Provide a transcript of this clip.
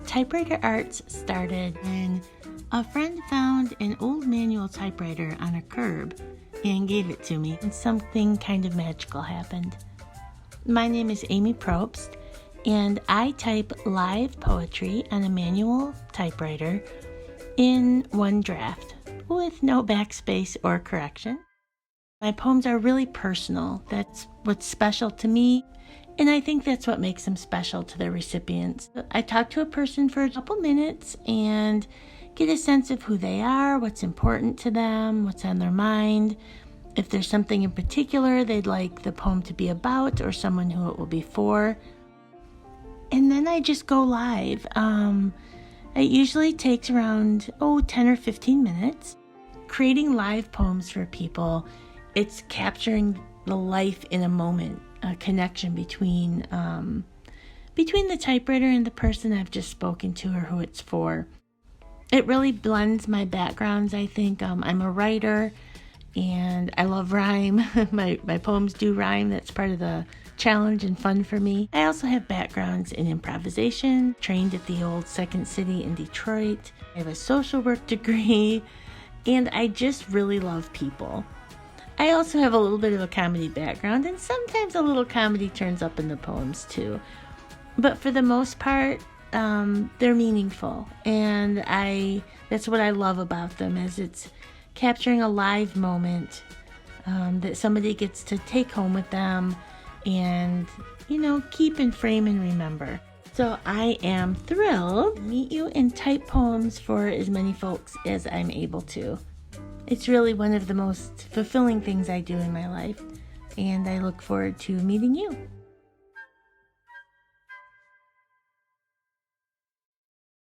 Typewriter Arts started when a friend found an old manual typewriter on a curb and gave it to me, and something kind of magical happened. My name is Amy Probst, and I type live poetry on a manual typewriter in one draft with no backspace or correction. My poems are really personal. That's what's special to me, and I think that's what makes them special to their recipients. I talk to a person for a couple minutes and get a sense of who they are, what's important to them, what's on their mind, if there's something in particular they'd like the poem to be about or someone who it will be for. And then I just go live. It usually takes around 10 or 15 minutes. Creating live poems for people, it's capturing the life in a moment, a connection between the typewriter and the person I've just spoken to or who it's for. It really blends my backgrounds, I think. I'm a writer and I love rhyme. My poems do rhyme. That's part of the challenge and fun for me. I also have backgrounds in improvisation, trained at the old Second City in Detroit. I have a social work degree, and I just really love people. I also have a little bit of a comedy background, and sometimes a little comedy turns up in the poems too. But for the most part, they're meaningful, and that's what I love about them, is it's capturing a live moment that somebody gets to take home with them and, keep and frame and remember. So I am thrilled to meet you and type poems for as many folks as I'm able to. It's really one of the most fulfilling things I do in my life, and I look forward to meeting you.